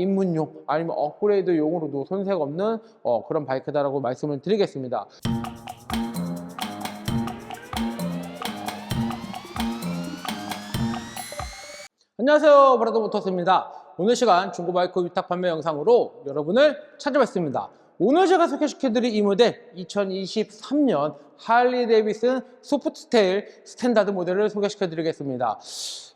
입문용 아니면 업그레이드용으로도 손색 없는 그런 바이크다라고 말씀을 드리겠습니다. 안녕하세요, 브라더모터스입니다. 오늘 시간 중고바이크 위탁 판매 영상으로 여러분을 찾아뵙습니다. 오늘 제가 소개시켜드릴 이 모델 2023년 할리 데이비슨 소프트테일 스탠다드 모델을 소개시켜드리겠습니다.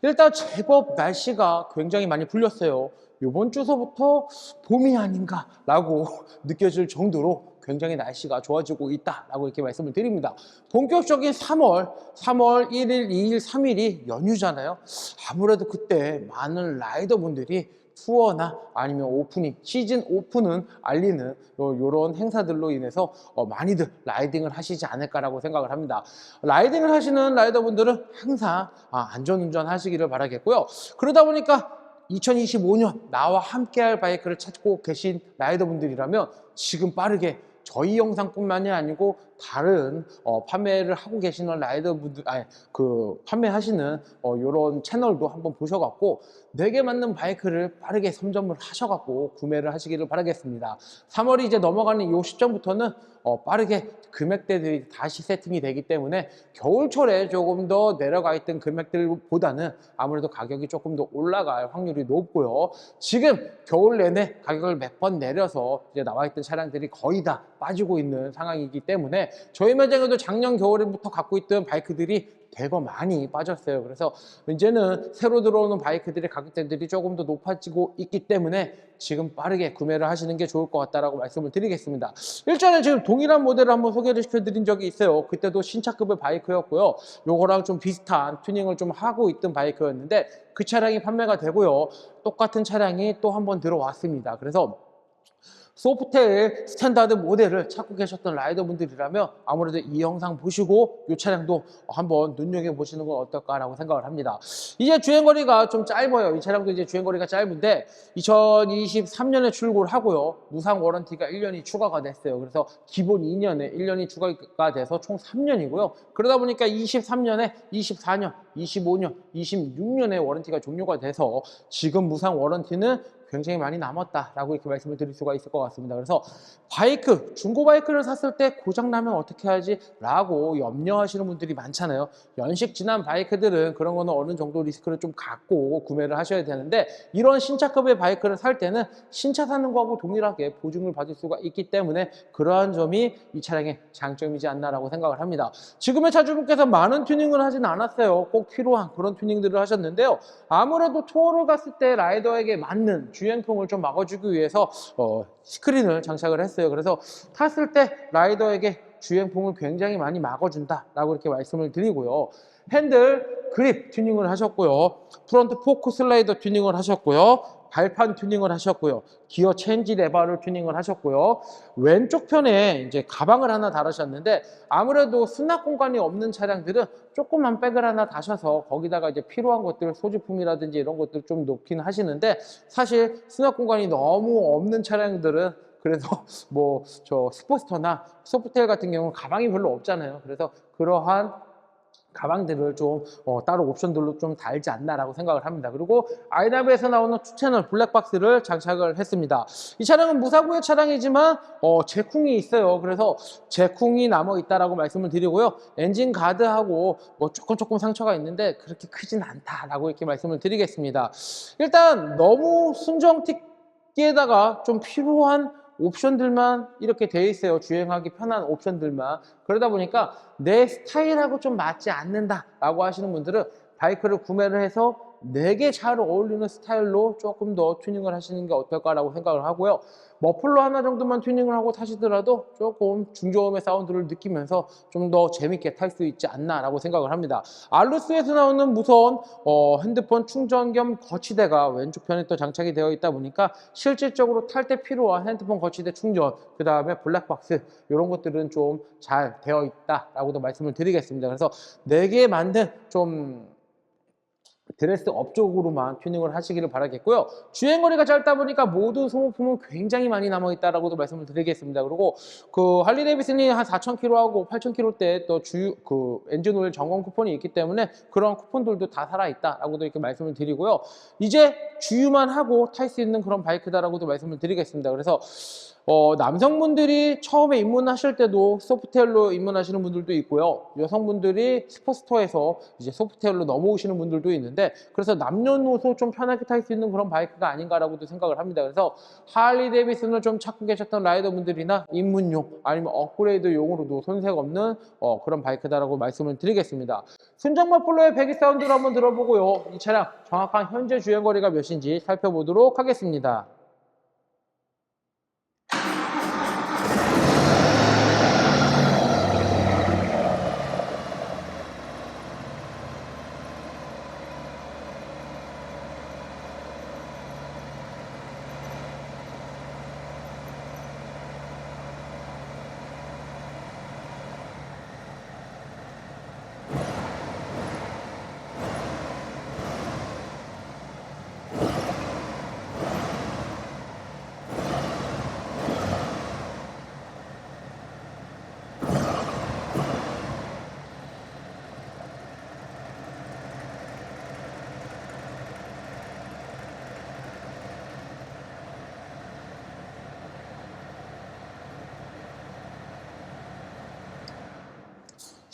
일단 제법 날씨가 굉장히 많이 풀렸어요. 이번 주서부터 봄이 아닌가 라고 느껴질 정도로 굉장히 날씨가 좋아지고 있다라고 이렇게 말씀을 드립니다. 본격적인 3월 1일, 2일, 3일이 연휴잖아요. 아무래도 그때 많은 라이더분들이 투어나 아니면 오프닝, 시즌 오픈은 알리는 이런 행사들로 인해서 많이들 라이딩을 하시지 않을까라고 생각을 합니다. 라이딩을 하시는 라이더분들은 항상 안전운전 하시기를 바라겠고요. 그러다 보니까 2025년 나와 함께할 바이크를 찾고 계신 라이더분들이라면 지금 빠르게 저희 영상뿐만이 아니고 다른 판매를 하고 계시는 라이더분들, 판매하시는 이런 채널도 한번 보셔갖고 내게 맞는 바이크를 빠르게 선점을 하셔갖고 구매를 하시기를 바라겠습니다. 3월이 이제 넘어가는 이 시점부터는 빠르게 금액대들이 다시 세팅이 되기 때문에 겨울철에 조금 더 내려가 있던 금액들보다는 아무래도 가격이 조금 더 올라갈 확률이 높고요. 지금 겨울 내내 가격을 몇 번 내려서 이제 나와 있던 차량들이 거의 다 빠지고 있는 상황이기 때문에 저희 매장에도 작년 겨울부터 갖고 있던 바이크들이 대거 많이 빠졌어요. 그래서 이제는 새로 들어오는 바이크들의 가격대들이 조금 더 높아지고 있기 때문에 지금 빠르게 구매를 하시는 게 좋을 것 같다라고 말씀을 드리겠습니다. 일전에 지금 동일한 모델을 한번 소개를 시켜드린 적이 있어요. 그때도 신차급의 바이크였고요. 요거랑 좀 비슷한 튜닝을 좀 하고 있던 바이크였는데 그 차량이 판매가 되고요. 똑같은 차량이 또 한번 들어왔습니다. 그래서 소프테일 스탠다드 모델을 찾고 계셨던 라이더분들이라면 아무래도 이 영상 보시고 이 차량도 한번 눈여겨보시는 건 어떨까라고 생각을 합니다. 이제 주행거리가 좀 짧아요. 이 차량도 이제 주행거리가 짧은데 2023년에 출고를 하고요. 무상 워런티가 1년이 추가가 됐어요. 그래서 기본 2년에 1년이 추가가 돼서 총 3년이고요. 그러다 보니까 23년에 24년, 25년, 26년에 워런티가 종료가 돼서 지금 무상 워런티는 굉장히 많이 남았다라고 이렇게 말씀을 드릴 수가 있을 것 같습니다. 그래서 바이크, 중고 바이크를 샀을 때 고장나면 어떻게 하지? 라고 염려하시는 분들이 많잖아요. 연식 지난 바이크들은 그런 거는 어느 정도 리스크를 좀 갖고 구매를 하셔야 되는데 이런 신차급의 바이크를 살 때는 신차 사는 거하고 동일하게 보증을 받을 수가 있기 때문에 그러한 점이 이 차량의 장점이지 않나라고 생각을 합니다. 지금의 차주분께서 많은 튜닝을 하진 않았어요. 꼭 필요한 그런 튜닝들을 하셨는데요. 아무래도 투어를 갔을 때 라이더에게 맞는 주행풍을 좀 막아주기 위해서 스크린을 장착을 했어요. 그래서 탔을 때 라이더에게 주행풍을 굉장히 많이 막아준다라고 이렇게 말씀을 드리고요. 핸들 그립 튜닝을 하셨고요. 프론트 포크 슬라이더 튜닝을 하셨고요. 발판 튜닝을 하셨고요. 기어 체인지 레버를 튜닝을 하셨고요. 왼쪽 편에 이제 가방을 하나 달으셨는데 아무래도 수납 공간이 없는 차량들은 조그만 백을 하나 다셔서 거기다가 이제 필요한 것들 소지품이라든지 이런 것들 좀 놓긴 하시는데 사실 수납 공간이 너무 없는 차량들은 그래서 뭐 저 스포스터나 소프트테일 같은 경우는 가방이 별로 없잖아요. 그래서 그러한 가방들을 좀 따로 옵션들로 좀 달지 않나라고 생각을 합니다. 그리고 아이나비에서 나오는 2채널 블랙박스를 장착을 했습니다. 이 차량은 무사고의 차량이지만 제쿵이 있어요. 그래서 제쿵이 남아 있다라고 말씀을 드리고요. 엔진 가드하고 뭐 조금 상처가 있는데 그렇게 크진 않다라고 이렇게 말씀을 드리겠습니다. 일단 너무 순정틱에다가 좀 필요한 옵션들만 이렇게 돼 있어요. 주행하기 편한 옵션들만. 그러다 보니까 내 스타일하고 좀 맞지 않는다 라고 하시는 분들은 바이크를 구매를 해서 내게 잘 어울리는 스타일로 조금 더 튜닝을 하시는 게 어떨까라고 생각을 하고요. 머플러 하나 정도만 튜닝을 하고 타시더라도 조금 중저음의 사운드를 느끼면서 좀 더 재밌게 탈 수 있지 않나라고 생각을 합니다. 알루스에서 나오는 무선 핸드폰 충전 겸 거치대가 왼쪽 편에 또 장착이 되어 있다 보니까 실질적으로 탈 때 필요한 핸드폰 거치대 충전, 그 다음에 블랙박스 이런 것들은 좀 잘 되어 있다라고도 말씀을 드리겠습니다. 그래서 내게 만든 좀 드레스 업 쪽으로만 튜닝을 하시기를 바라겠고요. 주행거리가 짧다 보니까 모든 소모품은 굉장히 많이 남아있다라고도 말씀을 드리겠습니다. 그리고 그 할리 데이비슨이 한 4,000km하고 8,000km 때 또 엔진 오일 점검 쿠폰이 있기 때문에 그런 쿠폰들도 다 살아있다라고도 이렇게 말씀을 드리고요. 이제 주유만 하고 탈 수 있는 그런 바이크다라고도 말씀을 드리겠습니다. 그래서 남성분들이 처음에 입문하실 때도 소프트웨어로 입문하시는 분들도 있고요. 여성분들이 스포츠터에서 이제 소프트웨어로 넘어오시는 분들도 있는데, 그래서 남녀노소 좀 편하게 탈 수 있는 그런 바이크가 아닌가라고도 생각을 합니다. 그래서 할리 데이비슨을 좀 찾고 계셨던 라이더분들이나 입문용 아니면 업그레이드용으로도 손색 없는 그런 바이크다라고 말씀을 드리겠습니다. 순정마 폴로의 배기 사운드를 한번 들어보고요. 이 차량 정확한 현재 주행거리가 몇인지 살펴보도록 하겠습니다.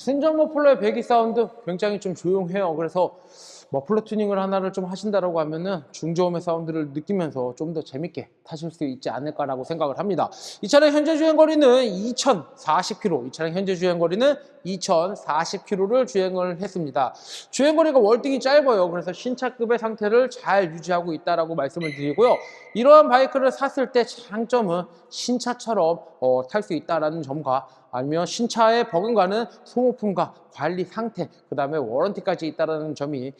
순정 머플러의 배기 사운드 굉장히 좀 조용해요. 그래서 머플러 튜닝을 하나를 좀 하신다라고 하면은 중저음의 사운드를 느끼면서 좀 더 재밌게 타실 수 있지 않을까라고 생각을 합니다. 이 차량 현재 주행 거리는 2040km, 이 차량 현재 주행 거리는 2040km를 주행을 했습니다. 주행 거리가 월등히 짧아요. 그래서 신차급의 상태를 잘 유지하고 있다라고 말씀을 드리고요. 이러한 바이크를 샀을 때 장점은 신차처럼 탈 수 있다라는 점과, 아니면 신차에 버금가는 소모품과 관리 상태, 그 다음에 워런티까지 있다는 점이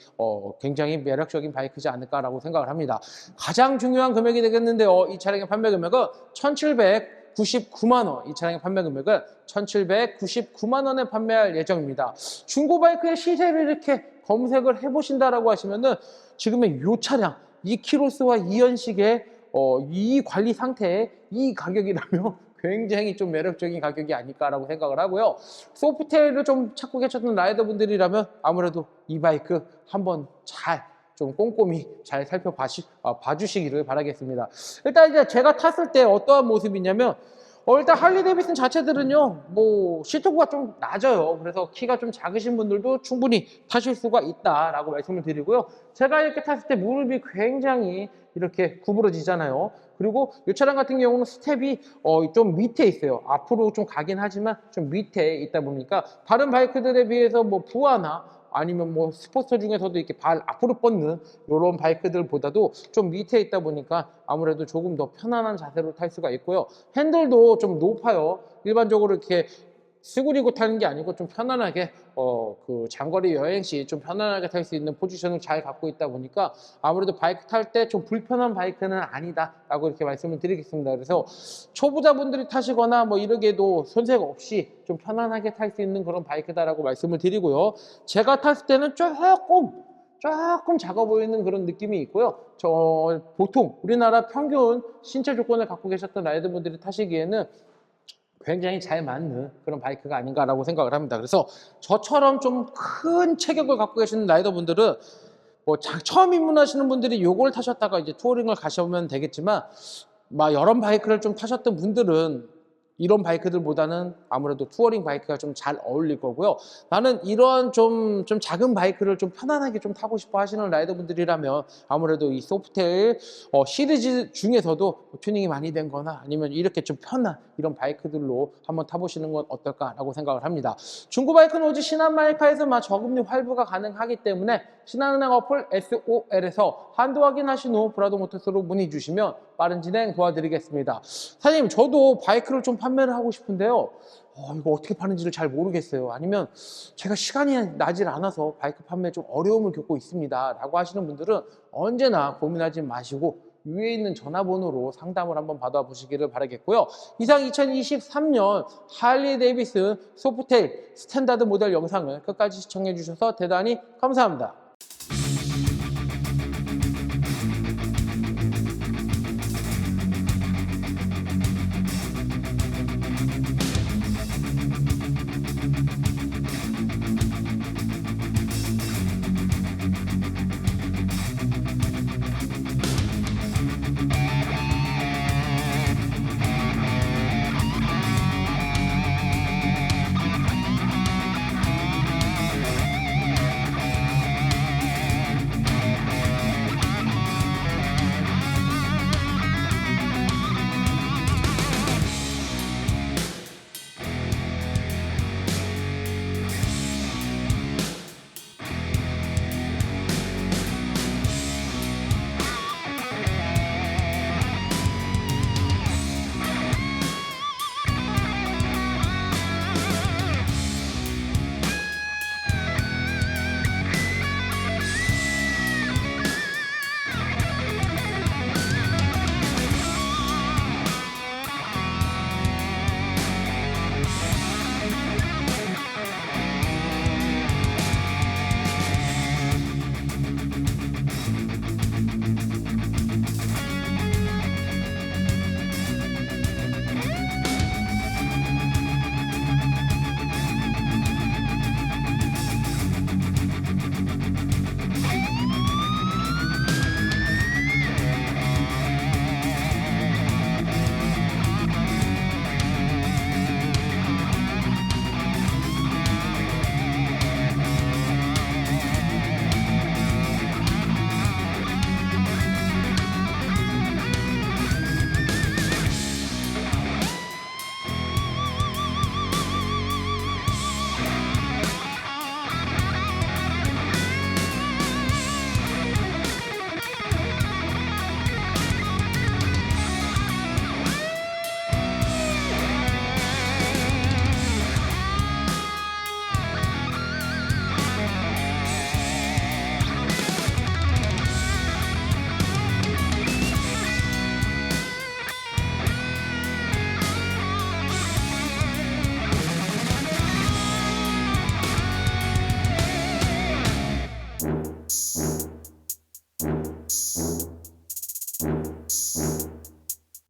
굉장히 매력적인 바이크지 않을까라고 생각을 합니다. 가장 중요한 금액이 되겠는데요. 이 차량의 판매 금액은 1,799만 원, 이 차량의 판매 금액은 1,799만 원에 판매할 예정입니다. 중고 바이크의 시세를 이렇게 검색을 해보신다라고 하시면은 지금의 이 차량, 이 키로수와 이 연식의 이 관리 상태에 이 가격이라면 굉장히 좀 매력적인 가격이 아닐까라고 생각을 하고요. 소프트웨어를 좀 찾고 계셨던 라이더분들이라면 아무래도 이 바이크 한번 좀 꼼꼼히 잘 봐주시기를 바라겠습니다. 일단 이제 제가 탔을 때 어떠한 모습이냐면, 일단 할리 데이비슨 자체들은요, 뭐 시트고가 좀 낮아요. 그래서 키가 좀 작으신 분들도 충분히 타실 수가 있다라고 말씀을 드리고요. 제가 이렇게 탔을 때 무릎이 굉장히 이렇게 구부러지잖아요. 그리고 이 차량 같은 경우는 스텝이 좀 밑에 있어요. 앞으로 좀 가긴 하지만 좀 밑에 있다 보니까 다른 바이크들에 비해서 뭐 부하나 아니면 뭐 스포츠 중에서도 이렇게 발 앞으로 뻗는 이런 바이크들보다도 좀 밑에 있다 보니까 아무래도 조금 더 편안한 자세로 탈 수가 있고요. 핸들도 좀 높아요. 일반적으로 이렇게 수그리고 타는 게 아니고 좀 편안하게 그 장거리 여행 시 좀 편안하게 탈 수 있는 포지션을 잘 갖고 있다 보니까 아무래도 바이크 탈 때 좀 불편한 바이크는 아니다 라고 이렇게 말씀을 드리겠습니다. 그래서 초보자분들이 타시거나 뭐 이러게도 손색 없이 좀 편안하게 탈 수 있는 그런 바이크다라고 말씀을 드리고요. 제가 탔을 때는 조금 작아 보이는 그런 느낌이 있고요. 보통 우리나라 평균 신체 조건을 갖고 계셨던 라이더분들이 타시기에는 굉장히 잘 맞는 그런 바이크가 아닌가라고 생각을 합니다. 그래서 저처럼 좀 큰 체격을 갖고 계시는 라이더분들은 뭐 처음 입문하시는 분들이 요걸 타셨다가 이제 투어링을 가셔보면 되겠지만, 막 여러 바이크를 좀 타셨던 분들은 이런 바이크들보다는 아무래도 투어링 바이크가 좀 잘 어울릴 거고요. 나는 이런 좀 작은 바이크를 좀 편안하게 좀 타고 싶어 하시는 라이더분들이라면 아무래도 이 소프텔 시리즈 중에서도 튜닝이 많이 된 거나 아니면 이렇게 좀 편한 이런 바이크들로 한번 타보시는 건 어떨까라고 생각을 합니다. 중고 바이크는 오직 신한마이카에서 저금리 할부가 가능하기 때문에 신한은행 어플 SOL에서 한도 확인하신 후 브라더 모터스로 문의 주시면 빠른 진행 도와드리겠습니다. 사장님, 저도 바이크를 좀 판매를 하고 싶은데요. 이거 어떻게 파는지를 잘 모르겠어요. 아니면 제가 시간이 나질 않아서 바이크 판매에 좀 어려움을 겪고 있습니다 라고 하시는 분들은 언제나 고민하지 마시고 위에 있는 전화번호로 상담을 한번 받아보시기를 바라겠고요. 이상 2023년 할리 데이비슨 소프텔 스탠다드 모델 영상을 끝까지 시청해 주셔서 대단히 감사합니다.